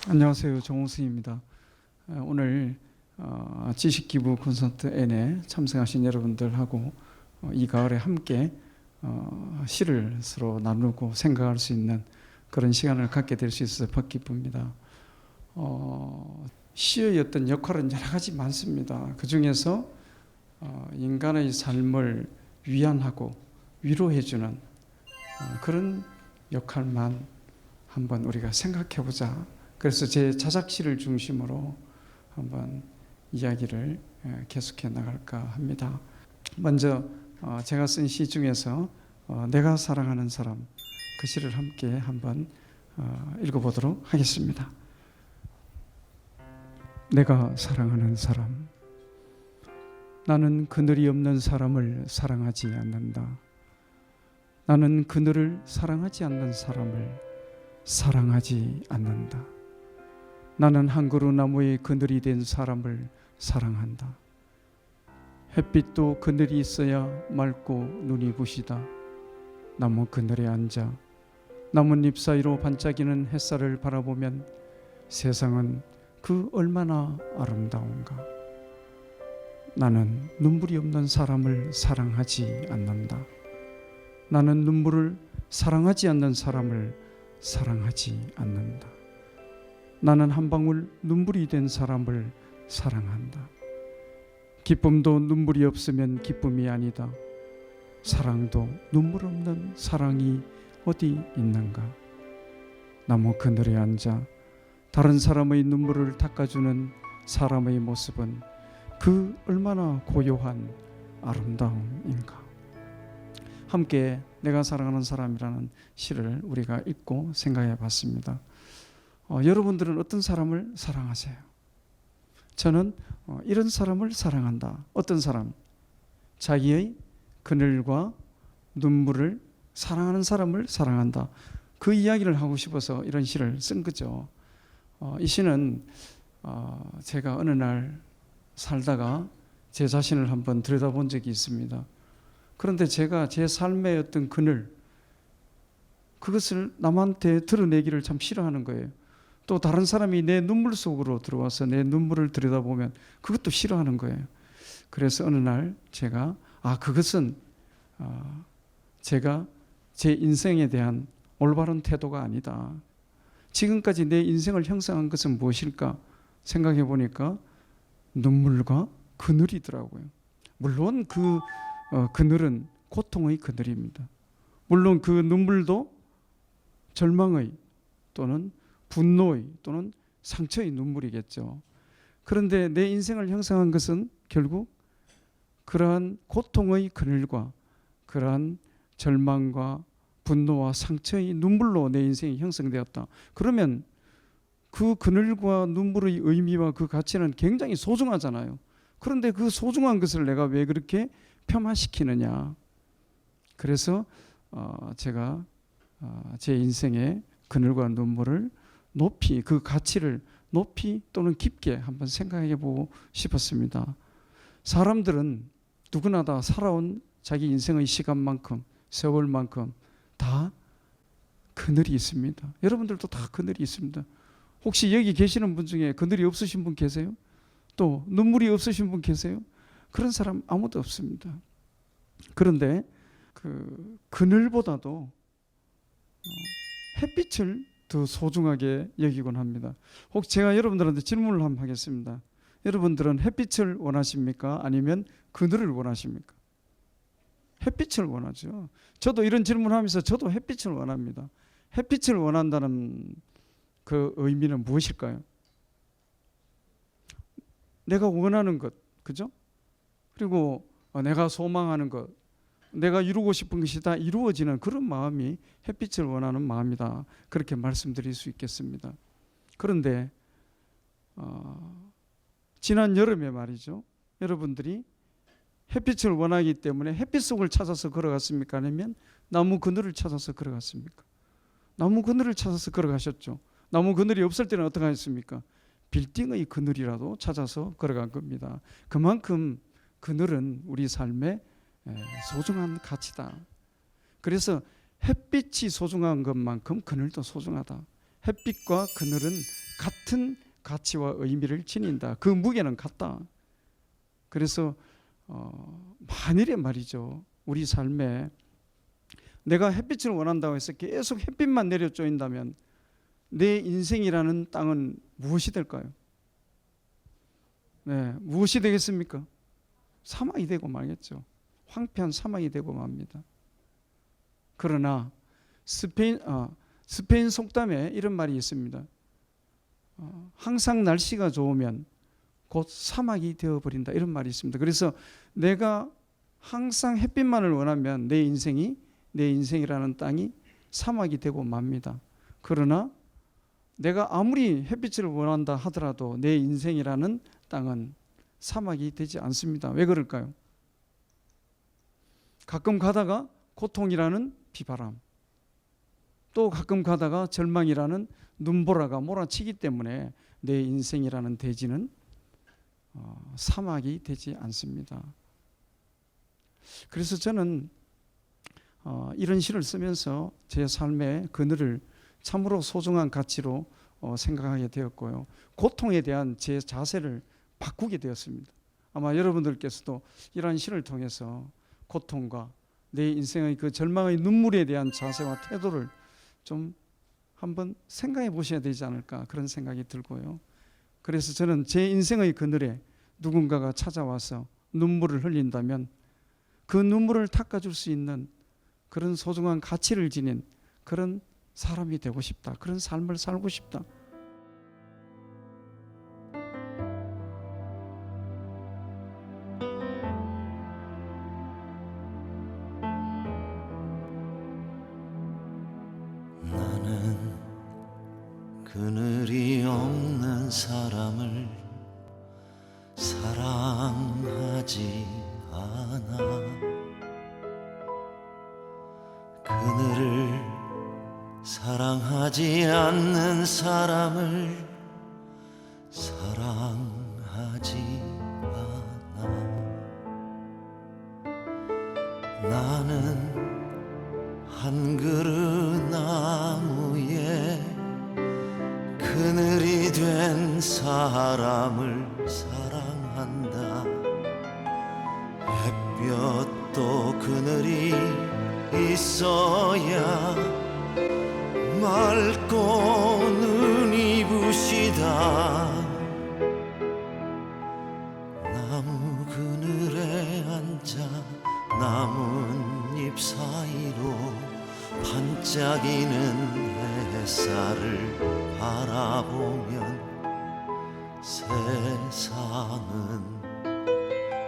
안녕하세요. 정호승입니다. 오늘 지식기부 콘서트 N에 참석하신 여러분들하고 이 가을에 함께 시를 서로 나누고 생각할 수 있는 그런 시간을 갖게 될 수 있어서 기쁩니다. 시의 어떤 역할은 여러 가지 많습니다. 그 중에서 인간의 삶을 위안하고 위로해주는 그런 역할만 한번 우리가 생각해보자. 그래서 제 자작시를 중심으로 한번 이야기를 계속해 나갈까 합니다. 먼저 제가 쓴 시 중에서 내가 사랑하는 사람, 그 시를 함께 한번 읽어보도록 하겠습니다. 내가 사랑하는 사람, 나는 그늘이 없는 사람을 사랑하지 않는다. 나는 그늘을 사랑하지 않는 사람을 사랑하지 않는다. 나는 한 그루 나무의 그늘이 된 사람을 사랑한다. 햇빛도 그늘이 있어야 맑고 눈이 부시다. 나무 그늘에 앉아 나뭇잎 사이로 반짝이는 햇살을 바라보면 세상은 그 얼마나 아름다운가. 나는 눈물이 없는 사람을 사랑하지 않는다. 나는 눈물을 사랑하지 않는 사람을 사랑하지 않는다. 나는 한 방울 눈물이 된 사람을 사랑한다. 기쁨도 눈물이 없으면 기쁨이 아니다. 사랑도 눈물 없는 사랑이 어디 있는가. 나무 그늘에 앉아 다른 사람의 눈물을 닦아주는 사람의 모습은 그 얼마나 고요한 아름다움인가. 함께 내가 사랑하는 사람이라는 시를 우리가 읽고 생각해 봤습니다. 여러분들은 어떤 사람을 사랑하세요? 저는 이런 사람을 사랑한다. 어떤 사람? 자기의 그늘과 눈물을 사랑하는 사람을 사랑한다. 그 이야기를 하고 싶어서 이런 시를 쓴 거죠. 이 시는 제가 어느 날 살다가 제 자신을 한번 들여다본 적이 있습니다. 그런데 제가 제 삶의 어떤 그늘, 그것을 남한테 드러내기를 참 싫어하는 거예요. 또 다른 사람이 내 눈물 속으로 들어와서 내 눈물을 들여다보면 그것도 싫어하는 거예요. 그래서 어느 날 제가 그것은 제가 제 인생에 대한 올바른 태도가 아니다. 지금까지 내 인생을 형성한 것은 무엇일까 생각해 보니까 눈물과 그늘이더라고요. 물론 그 그늘은 고통의 그늘입니다. 물론 그 눈물도 절망의 또는 분노의 또는 상처의 눈물이겠죠. 그런데 내 인생을 형성한 것은 결국 그러한 고통의 그늘과 그러한 절망과 분노와 상처의 눈물로 내 인생이 형성되었다. 그러면 그 그늘과 눈물의 의미와 그 가치는 굉장히 소중하잖아요. 그런데 그 소중한 것을 내가 왜 그렇게 폄하시키느냐. 그래서 제가 제 인생의 그늘과 눈물을 높이, 그 가치를 높이 또는 깊게 한번 생각해 보고 싶었습니다. 사람들은 누구나 다 살아온 자기 인생의 시간만큼, 세월만큼 다 그늘이 있습니다. 여러분들도 다 그늘이 있습니다. 혹시 여기 계시는 분 중에 그늘이 없으신 분 계세요? 또 눈물이 없으신 분 계세요? 그런 사람 아무도 없습니다. 그런데 그 그늘보다도 햇빛을 더 소중하게 여기곤 합니다. 혹시 제가 여러분들한테 질문을 한번 하겠습니다. 여러분들은 햇빛을 원하십니까? 아니면 그늘을 원하십니까? 햇빛을 원하죠. 저도 이런 질문을 하면서 저도 햇빛을 원합니다. 햇빛을 원한다는 그 의미는 무엇일까요? 내가 원하는 것, 그죠? 그리고 내가 소망하는 것, 내가 이루고 싶은 것이 다 이루어지는 그런 마음이 햇빛을 원하는 마음이다. 그렇게 말씀드릴 수 있겠습니다. 그런데 지난 여름에 말이죠. 여러분들이 햇빛을 원하기 때문에 햇빛 속을 찾아서 걸어갔습니까? 아니면 나무 그늘을 찾아서 걸어갔습니까? 나무 그늘을 찾아서 걸어가셨죠. 나무 그늘이 없을 때는 어떻게 하셨습니까? 빌딩의 그늘이라도 찾아서 걸어간 겁니다. 그만큼 그늘은 우리 삶의 소중한 가치다. 그래서 햇빛이 소중한 것만큼 그늘도 소중하다. 햇빛과 그늘은 같은 가치와 의미를 지닌다. 그 무게는 같다. 그래서 만일에 말이죠, 우리 삶에 내가 햇빛을 원한다고 해서 계속 햇빛만 내려 쪼인다면 내 인생이라는 땅은 무엇이 될까요? 네, 무엇이 되겠습니까? 사막이 되고 말겠죠. 황폐한 사막이 되고 맙니다. 그러나 스페인 속담에 이런 말이 있습니다. 항상 날씨가 좋으면 곧 사막이 되어버린다, 이런 말이 있습니다. 그래서 내가 항상 햇빛만을 원하면 내 인생이라는 땅이 사막이 되고 맙니다. 그러나 내가 아무리 햇빛을 원한다 하더라도 내 인생이라는 땅은 사막이 되지 않습니다. 왜 그럴까요? 가끔 가다가 고통이라는 비바람, 또 가끔 가다가 절망이라는 눈보라가 몰아치기 때문에 내 인생이라는 대지는 사막이 되지 않습니다. 그래서 저는 이런 시를 쓰면서 제 삶의 그늘을 참으로 소중한 가치로 생각하게 되었고요. 고통에 대한 제 자세를 바꾸게 되었습니다. 아마 여러분들께서도 이러한 시를 통해서 고통과 내 인생의 그 절망의 눈물에 대한 자세와 태도를 좀 한번 생각해 보셔야 되지 않을까, 그런 생각이 들고요. 그래서 저는 제 인생의 그늘에 누군가가 찾아와서 눈물을 흘린다면 그 눈물을 닦아줄 수 있는 그런 소중한 가치를 지닌 그런 사람이 되고 싶다. 그런 삶을 살고 싶다. 나는 그늘이 없는 사람을 사랑하지 않아. 그늘을 사랑하지 않는 사람을 사랑하지 않아. 나는 한 그릇 나무에 그늘이 된 사람을 사랑한다. 햇볕도 그늘이 있어야 맑고 눈이 부시다. 나무 그늘에 앉아 나뭇잎 사이로 반짝이는 햇살을 바라보면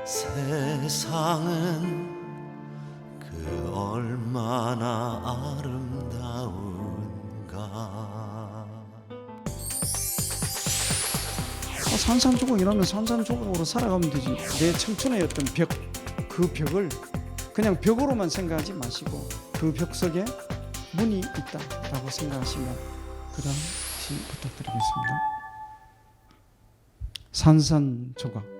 세상은 그 얼마나 아름다운가. 산산조각이라면 산산조각으로 살아가면 되지. 내 청춘의 어떤 벽, 그 벽을 그냥 벽으로만 생각하지 마시고 그 벽 속에 문이 있다라고 생각하시면 그다음 시 부탁드리겠습니다. 산산조각.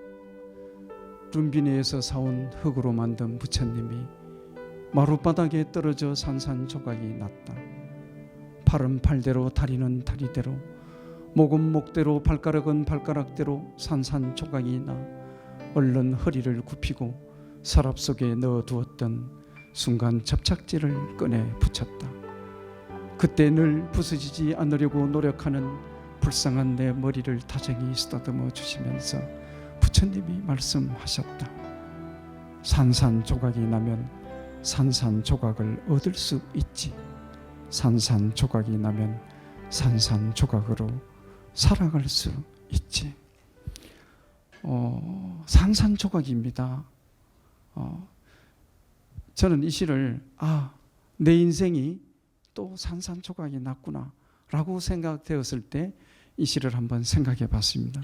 룸비니에서 사온 흙으로 만든 부처님이 마룻바닥에 떨어져 산산조각이 났다. 팔은 팔대로, 다리는 다리대로, 목은 목대로, 발가락은 발가락대로 산산조각이 나 얼른 허리를 굽히고 서랍 속에 넣어두었던 순간 접착제를 꺼내 붙였다. 그때 늘 부서지지 않으려고 노력하는 불쌍한 내 머리를 다정히 쓰다듬어 주시면서 부처님이 말씀하셨다. 산산조각이 나면 산산조각을 얻을 수 있지. 산산조각이 나면 산산조각으로 살아갈 수 있지. 산산조각입니다. 저는 이 시를 내 인생이 또 산산조각이 났구나 라고 생각되었을 때 이 시를 한번 생각해 봤습니다.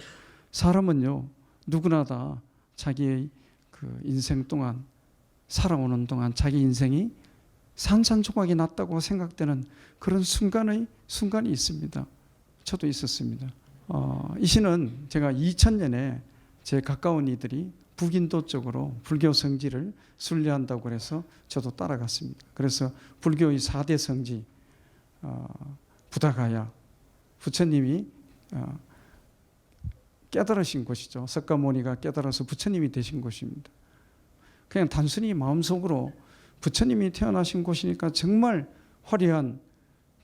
사람은요, 누구나 다 자기의 그 인생 동안, 살아오는 동안 자기 인생이 산산조각이 났다고 생각되는 그런 순간이 있습니다. 저도 있었습니다. 이 시는 제가 2000년에 제 가까운 이들이 북인도 쪽으로 불교 성지를 순례한다고 해서 저도 따라갔습니다. 그래서 불교의 4대 성지 부다가야, 부처님이 깨달으신 곳이죠. 석가모니가 깨달아서 부처님이 되신 곳입니다. 그냥 단순히 마음속으로 부처님이 태어나신 곳이니까 정말 화려한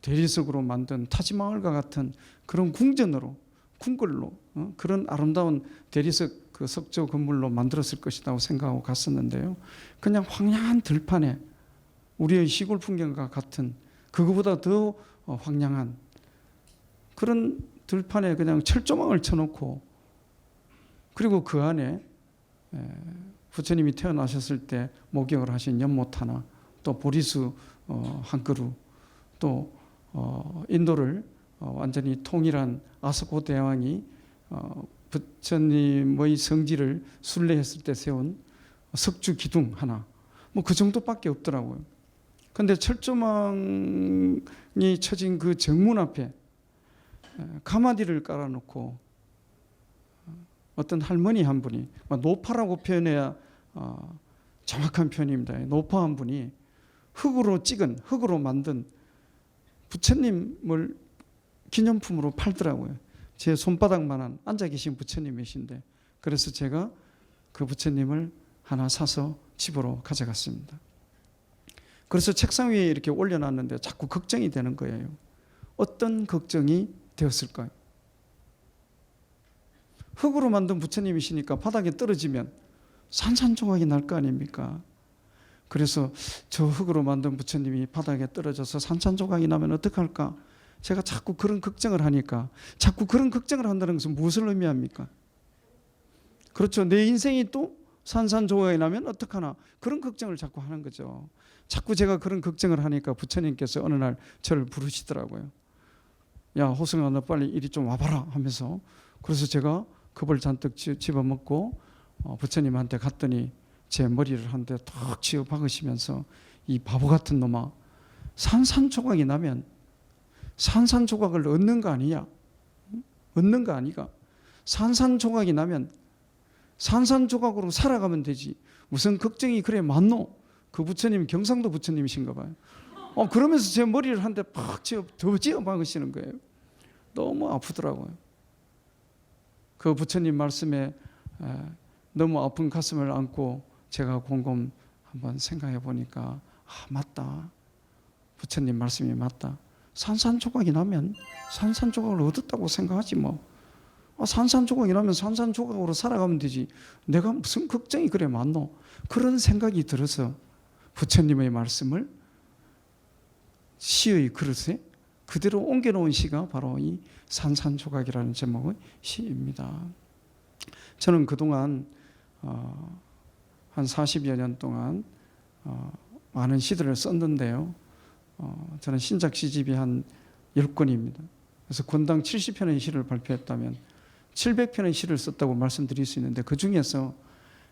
대리석으로 만든 타지마을과 같은 그런 궁전으로, 궁궐로, 그런 아름다운 대리석 그 석조 건물로 만들었을 것이라고 생각하고 갔었는데요. 그냥 황량한 들판에 우리의 시골 풍경과 같은, 그거보다 더 황량한 그런 들판에 그냥 철조망을 쳐놓고, 그리고 그 안에 부처님이 태어나셨을 때 목욕을 하신 연못 하나, 또 보리수 한 그루, 또 인도를 완전히 통일한 아소코 대왕이 부처님의 성지를 순례했을 때 세운 석주 기둥 하나, 뭐 그 정도밖에 없더라고요. 그런데 철조망이 쳐진 그 정문 앞에 가마디를 깔아놓고 어떤 할머니 한 분이, 노파라고 표현해야 정확한 표현입니다. 노파 한 분이 흙으로 만든 부처님을 기념품으로 팔더라고요. 제 손바닥만한 앉아 계신 부처님이신데, 그래서 제가 그 부처님을 하나 사서 집으로 가져갔습니다. 그래서 책상 위에 이렇게 올려놨는데 자꾸 걱정이 되는 거예요. 어떤 걱정이 되었을까요? 흙으로 만든 부처님이시니까 바닥에 떨어지면 산산조각이 날 거 아닙니까? 그래서 저 흙으로 만든 부처님이 바닥에 떨어져서 산산조각이 나면 어떡할까? 제가 자꾸 그런 걱정을 하니까, 자꾸 그런 걱정을 한다는 것은 무엇을 의미합니까? 그렇죠. 내 인생이 또 산산조각이 나면 어떡하나, 그런 걱정을 자꾸 하는 거죠. 자꾸 제가 그런 걱정을 하니까 부처님께서 어느 날 저를 부르시더라고요. 야, 호승아, 너 빨리 이리 좀 와봐라 하면서. 그래서 제가 겁을 잔뜩 집어먹고 부처님한테 갔더니 제 머리를 한 대 툭 쥐어 박으시면서, 이 바보 같은 놈아, 산산조각이 나면 산산조각을 얻는 거 아니냐? 얻는 거 아니가? 산산조각이 나면 산산조각으로 살아가면 되지, 무슨 걱정이 그래 많노? 그 부처님 경상도 부처님이신가 봐요. 그러면서 제 머리를 한 대 팍 더 쥐어 박으시는 거예요. 너무 아프더라고요. 그 부처님 말씀에 너무 아픈 가슴을 안고 제가 곰곰 한번 생각해 보니까, 맞다, 부처님 말씀이 맞다. 산산조각이 나면 산산조각을 얻었다고 생각하지 뭐. 산산조각이 나면 산산조각으로 살아가면 되지, 내가 무슨 걱정이 그래 많노? 그런 생각이 들어서 부처님의 말씀을 시의 그릇에 그대로 옮겨놓은 시가 바로 이 산산조각이라는 제목의 시입니다. 저는 그동안 한 40여 년 동안 많은 시들을 썼는데요. 저는 신작 시집이 한 10권입니다. 그래서 권당 70편의 시를 발표했다면 700편의 시를 썼다고 말씀드릴 수 있는데, 그 중에서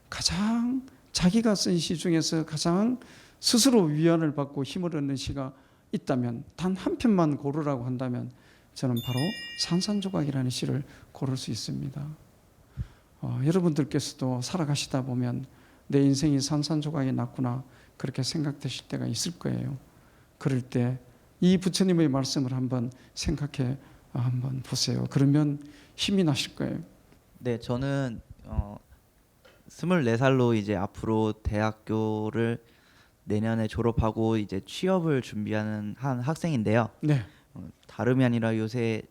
가장 자기가 쓴 시 중에서 가장 스스로 위안을 받고 힘을 얻는 시가 있다면, 단 한 편만 고르라고 한다면 저는 바로 산산조각이라는 시를 고를 수 있습니다. 여러분들께서도 살아가시다 보면 내 인생이 산산조각이 났구나, 그렇게 생각되실 때가 있을 거예요. 그럴 때 이 부처님의 말씀을 한번 생각해 한번 보세요. 그러면 힘이 나실 거예요. 네, 저는 24살로 이제 앞으로 대학교를 내년에 졸업하고 이제 취업을 준비하는 한 학생인데요. 네. 다름이 아니라 요새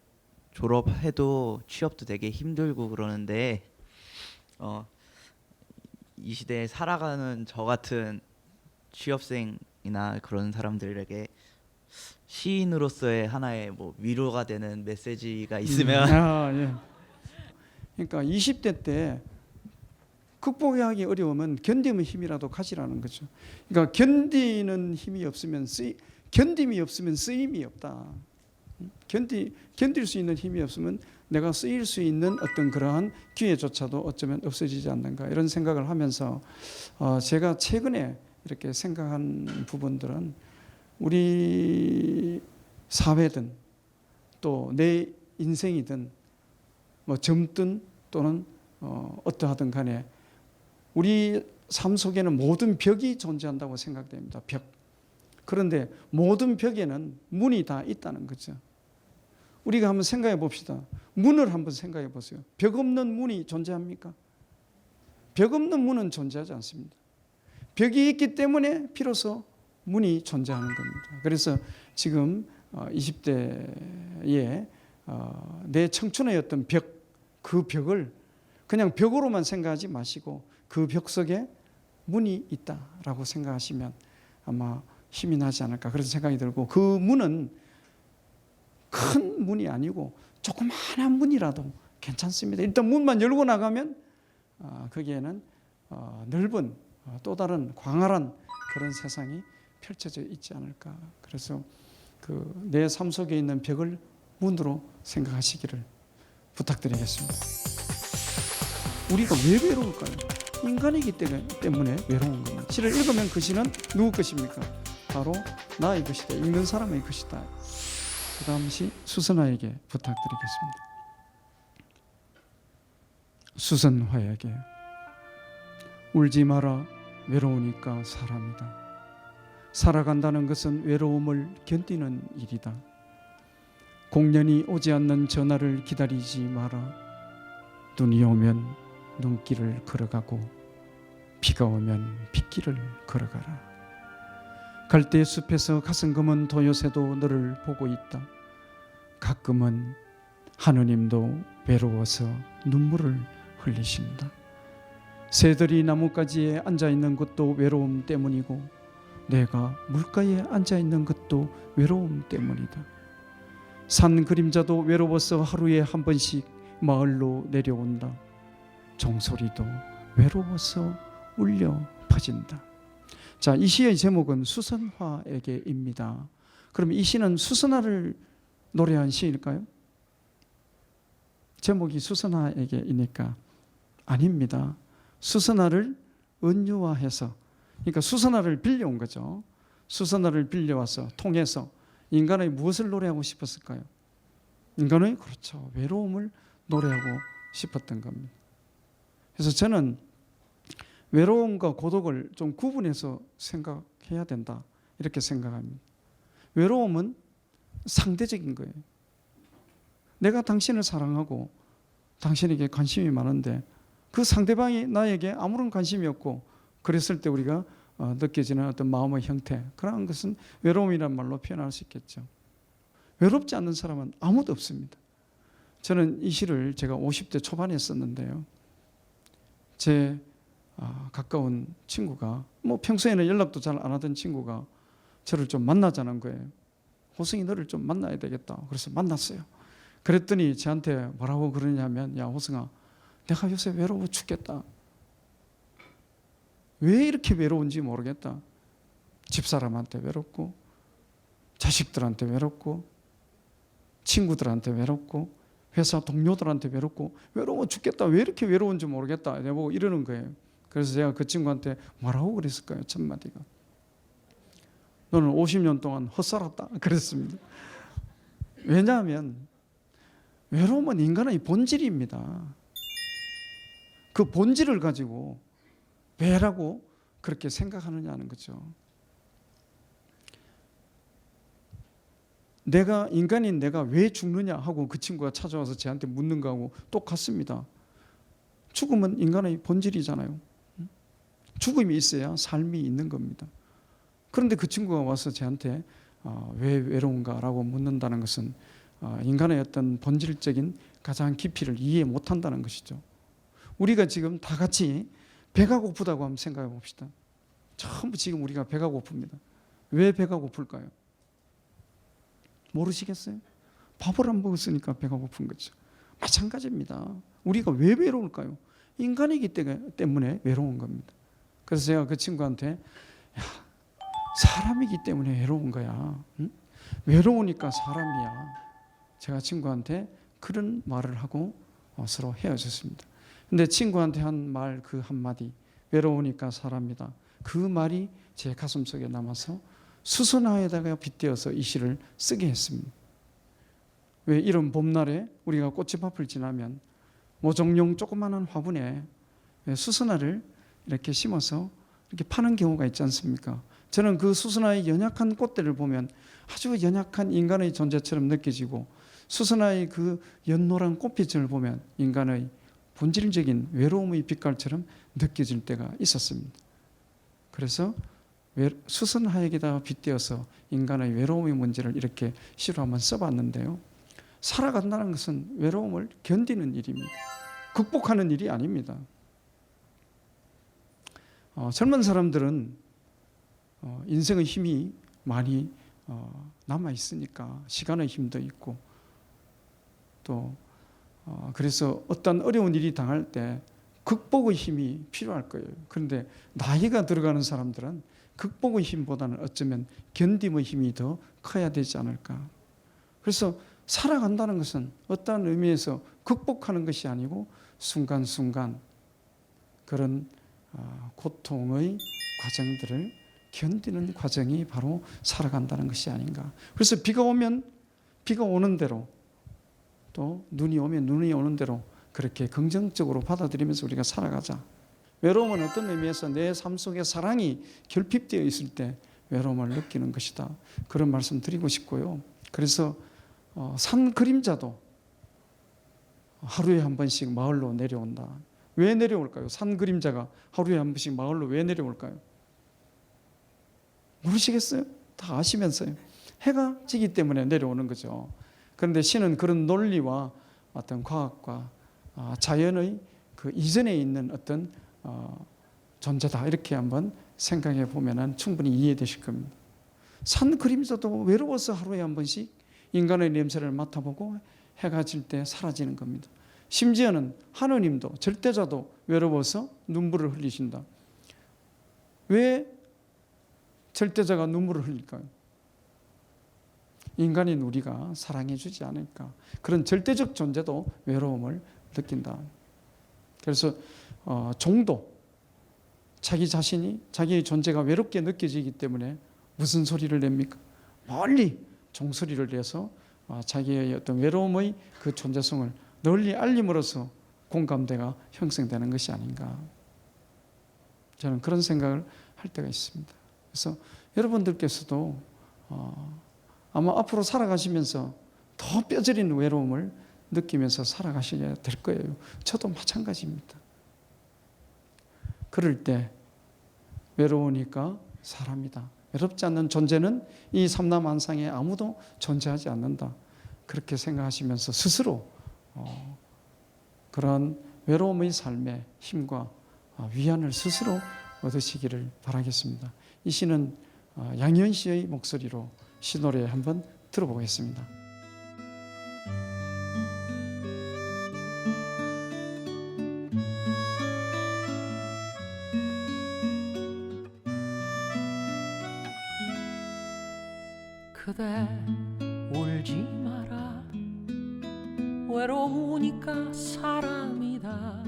졸업해도 취업도 되게 힘들고 그러는데, 이 시대에 살아가는 저 같은 취업생이나 그런 사람들에게 시인으로서의 하나의 뭐 위로가 되는 메시지가 있으면 예. 그러니까 20대 때 극복하기 어려우면 견디는 힘이라도 가지라는 거죠. 그러니까 견디는 힘이 없으면 견딤이 없으면 쓰임이 없다. 견딜 수 있는 힘이 없으면 내가 쓰일 수 있는 어떤 그러한 기회조차도 어쩌면 없어지지 않는가, 이런 생각을 하면서 제가 최근에 이렇게 생각한 부분들은, 우리 사회든 또 내 인생이든 뭐 젊든 또는 어떠하든 간에 우리 삶 속에는 모든 벽이 존재한다고 생각됩니다. 벽. 그런데 모든 벽에는 문이 다 있다는 거죠. 우리가 한번 생각해 봅시다. 문을 한번 생각해 보세요. 벽 없는 문이 존재합니까? 벽 없는 문은 존재하지 않습니다. 벽이 있기 때문에 비로소 문이 존재하는 겁니다. 그래서 지금 20대에 내 청춘의 어떤 벽, 그 벽을 그냥 벽으로만 생각하지 마시고 그 벽 속에 문이 있다라고 생각하시면 아마 힘이 나지 않을까 그런 생각이 들고, 그 문은 큰 문이 아니고 조그마한 문이라도 괜찮습니다. 일단 문만 열고 나가면 거기에는 넓은 또 다른 광활한 그런 세상이 펼쳐져 있지 않을까. 그래서 그 내 삶 속에 있는 벽을 문으로 생각하시기를 부탁드리겠습니다. 우리가 왜 외로울까요? 인간이기 때문에 외로운 겁니다. 시를 읽으면 그 시는 누구 것입니까? 바로 나의 것이다. 읽는 사람의 것이다. 그 다음 시 수선화에게 부탁드리겠습니다. 수선화에게 울지 마라. 외로우니까 사람이다. 살아간다는 것은 외로움을 견디는 일이다. 공년이 오지 않는 전화를 기다리지 마라. 눈이 오면 눈길을 걸어가고 비가 오면 빗길을 걸어가라. 갈대 숲에서 가슴 검은 도요새도 너를 보고 있다. 가끔은 하느님도 외로워서 눈물을 흘리신다. 새들이 나뭇가지에 앉아있는 것도 외로움 때문이고 내가 물가에 앉아있는 것도 외로움 때문이다. 산 그림자도 외로워서 하루에 한 번씩 마을로 내려온다. 종소리도 외로워서 울려 퍼진다. 자, 이 시의 제목은 수선화에게입니다. 그럼 이 시는 수선화를 노래한 시일까요? 제목이 수선화에게이니까 아닙니다. 수선화를 은유화해서, 그러니까 수선화를 빌려온 거죠. 수선화를 빌려와서 통해서 인간의 무엇을 노래하고 싶었을까요? 인간의, 그렇죠, 외로움을 노래하고 싶었던 겁니다. 그래서 저는 외로움과 고독을 좀 구분해서 생각해야 된다, 이렇게 생각합니다. 외로움은 상대적인 거예요. 내가 당신을 사랑하고 당신에게 관심이 많은데 그 상대방이 나에게 아무런 관심이 없고 그랬을 때 우리가 느껴지는 어떤 마음의 형태, 그런 것은 외로움이란 말로 표현할 수 있겠죠. 외롭지 않는 사람은 아무도 없습니다. 저는 이 시를 제가 50대 초반에 썼는데요. 제 가까운 친구가, 뭐 평소에는 연락도 잘 안 하던 친구가 저를 좀 만나자는 거예요. 호승이 너를 좀 만나야 되겠다. 그래서 만났어요. 그랬더니 저한테 뭐라고 그러냐면, 야 호승아, 내가 요새 외로워 죽겠다. 왜 이렇게 외로운지 모르겠다. 집사람한테 외롭고 자식들한테 외롭고 친구들한테 외롭고 회사 동료들한테 외롭고 외로워 죽겠다. 왜 이렇게 외로운지 모르겠다. 내보고 이러는 거예요. 그래서 제가 그 친구한테 뭐라고 그랬을까요? 첫 마디가, 너는 50년 동안 헛살았다 그랬습니다. 왜냐하면 외로움은 인간의 본질입니다. 그 본질을 가지고 왜라고 그렇게 생각하느냐는 거죠. 내가, 인간인 내가 왜 죽느냐 하고 그 친구가 찾아와서 저한테 묻는 거하고 똑같습니다. 죽음은 인간의 본질이잖아요. 죽음이 있어야 삶이 있는 겁니다. 그런데 그 친구가 와서 저한테 왜 외로운가라고 묻는다는 것은 인간의 어떤 본질적인 가장 깊이를 이해 못한다는 것이죠. 우리가 지금 다 같이 배가 고프다고 한번 생각해 봅시다. 전부 지금 우리가 배가 고픕니다. 왜 배가 고플까요? 모르시겠어요? 밥을 안 먹었으니까 배가 고픈 거죠. 마찬가지입니다. 우리가 왜 외로울까요? 인간이기 때문에 외로운 겁니다. 그래서 제가 그 친구한테, 야, 사람이기 때문에 외로운 거야. 응? 외로우니까 사람이야. 제가 친구한테 그런 말을 하고 서로 헤어졌습니다. 근데 친구한테 한 말, 그 한마디, 외로우니까 사람이다, 그 말이 제 가슴 속에 남아서 수선화에다가 빗대어서 이 시를 쓰게 했습니다. 왜 이런 봄날에 우리가 꽃집앞을 지나면 모종용 조그마한 화분에 수선화를 이렇게 심어서 이렇게 파는 경우가 있지 않습니까? 저는 그 수선화의 연약한 꽃들을 보면 아주 연약한 인간의 존재처럼 느껴지고 수선화의 그 연노란 꽃빛을 보면 인간의 본질적인 외로움의 빛깔처럼 느껴질 때가 있었습니다. 그래서 수선화에게다가 빗대어서 인간의 외로움의 문제를 이렇게 시로 한번 써봤는데요. 살아간다는 것은 외로움을 견디는 일입니다. 극복하는 일이 아닙니다. 젊은 사람들은 인생의 힘이 많이 남아 있으니까 시간의 힘도 있고 또 그래서 어떤 어려운 일이 당할 때 극복의 힘이 필요할 거예요. 그런데 나이가 들어가는 사람들은 극복의 힘보다는 어쩌면 견딤의 힘이 더 커야 되지 않을까. 그래서 살아간다는 것은 어떤 의미에서 극복하는 것이 아니고 순간순간 그런 고통의 과정들을 견디는 과정이 바로 살아간다는 것이 아닌가. 그래서 비가 오면 비가 오는 대로 또 눈이 오면 눈이 오는 대로 그렇게 긍정적으로 받아들이면서 우리가 살아가자. 외로움은 어떤 의미에서 내 삶 속에 사랑이 결핍되어 있을 때 외로움을 느끼는 것이다. 그런 말씀 드리고 싶고요. 그래서 산 그림자도 하루에 한 번씩 마을로 내려온다. 왜 내려올까요? 산 그림자가 하루에 한 번씩 마을로 왜 내려올까요? 모르시겠어요? 다 아시면서요. 해가 지기 때문에 내려오는 거죠. 그런데 신은 그런 논리와 어떤 과학과 자연의 그 이전에 있는 어떤 존재다 이렇게 한번 생각해 보면 충분히 이해되실 겁니다. 산 그림자도 외로워서 하루에 한 번씩 인간의 냄새를 맡아보고 해가 질 때 사라지는 겁니다. 심지어는 하느님도 절대자도 외로워서 눈물을 흘리신다. 왜 절대자가 눈물을 흘릴까요? 인간인 우리가 사랑해 주지 않을까. 그런 절대적 존재도 외로움을 느낀다. 그래서 종도 자기 자신이 자기의 존재가 외롭게 느껴지기 때문에 무슨 소리를 냅니까? 멀리 종소리를 내서 자기의 어떤 외로움의 그 존재성을 널리 알림으로써 공감대가 형성되는 것이 아닌가. 저는 그런 생각을 할 때가 있습니다. 그래서 여러분들께서도 아마 앞으로 살아가시면서 더 뼈저린 외로움을 느끼면서 살아가셔야 될 거예요. 저도 마찬가지입니다. 그럴 때 외로우니까 사람이다. 외롭지 않는 존재는 이 삼라만상에 아무도 존재하지 않는다. 그렇게 생각하시면서 스스로 그런 외로움의 삶의 힘과 위안을 스스로 얻으시기를 바라겠습니다. 이 시는 양희은 씨의 목소리로 시노래 한번 들어보겠습니다. 그대 울지 마라 외로우니까 사람이다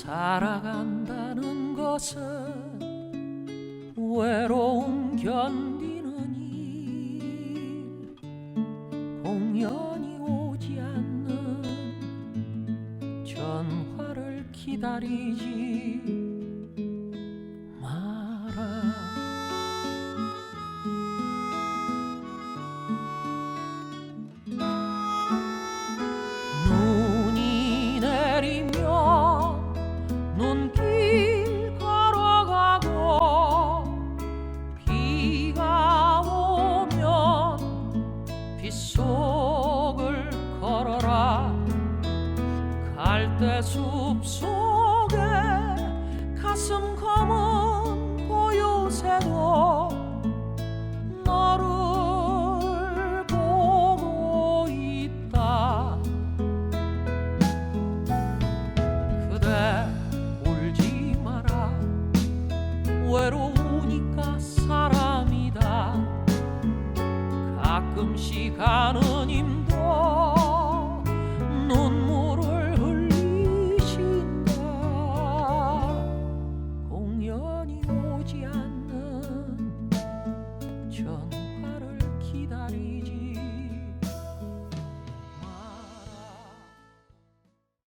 살아간다는 것은 외로움 견디는 일 공연이 오지 않는 전화를 기다리지 마라 눈이 내리면 눈길 걸어가고 비가 오면 빗속을 걸어라 갈대숲 속에 가슴 검은 고요새도 너를 보고 있다 그대 울지 마라 외로우니까 사람이다 가끔씩 하느님도 눈물을 흘리신다 공연이 오지 않는 전화를 기다리지 마라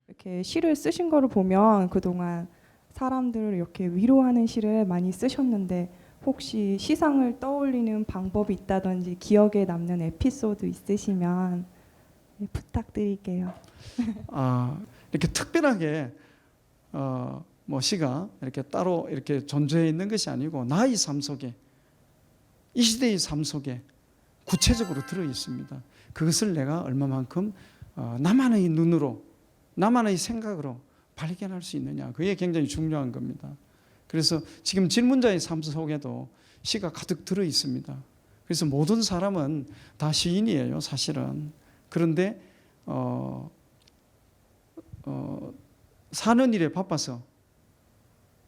이렇게 시를 쓰신 거를 보면 그동안 사람들을 이렇게 위로하는 시를 많이 쓰셨는데 혹시 시상을 떠올리는 방법이 있다든지 기억에 남는 에피소드 있으시면 네, 부탁드릴게요. 이렇게 특별하게 뭐 시가 이렇게 따로 이렇게 존재해 있는 것이 아니고 나의 삶 속에, 이 시대의 삶 속에 구체적으로 들어 있습니다. 그것을 내가 얼마만큼 나만의 눈으로, 나만의 생각으로 발견할 수 있느냐, 그게 굉장히 중요한 겁니다. 그래서 지금 질문자의 삶 속에도 시가 가득 들어 있습니다. 그래서 모든 사람은 다 시인이에요, 사실은. 그런데 사는 일에 바빠서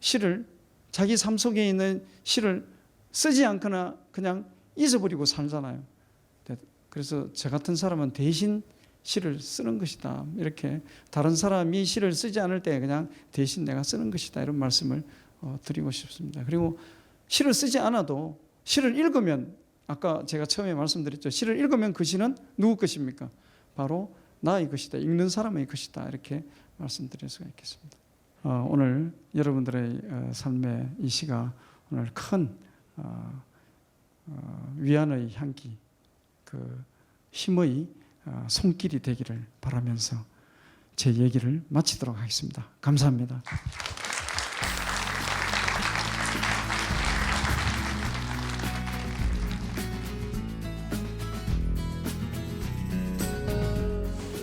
시를, 자기 삶 속에 있는 시를 쓰지 않거나 그냥 잊어버리고 살잖아요. 그래서 저 같은 사람은 대신 시를 쓰는 것이다, 이렇게 다른 사람이 시를 쓰지 않을 때 그냥 대신 내가 쓰는 것이다, 이런 말씀을 드리고 싶습니다. 그리고 시를 쓰지 않아도 시를 읽으면, 아까 제가 처음에 말씀드렸죠, 시를 읽으면 그 시는 누구 것입니까? 바로 나의 것이다, 읽는 사람의 것이다, 이렇게 말씀드릴 수가 있겠습니다. 오늘 여러분들의 삶의 이 시가 오늘 큰 위안의 향기, 그 힘의 손길이 되기를 바라면서 제 얘기를 마치도록 하겠습니다. 감사합니다.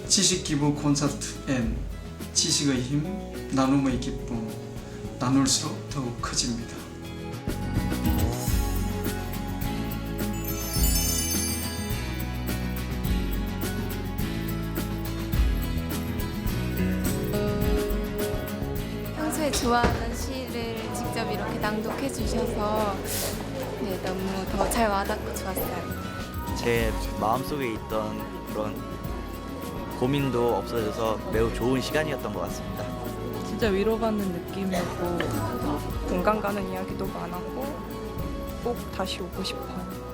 지식 기부 콘서트 N, 지식의 힘, 나눔의 기쁨, 나눌수록 더욱 커집니다. 평소에 좋아하는 시를 직접 이렇게 낭독해 주셔서 네, 너무 더 잘 와닿고 좋았어요. 제 마음속에 있던 그런 고민도 없어져서 매우 좋은 시간이었던 것 같습니다. 진짜 위로받는 느낌이었고 공감 가는 이야기도 많았고 꼭 다시 오고 싶어요.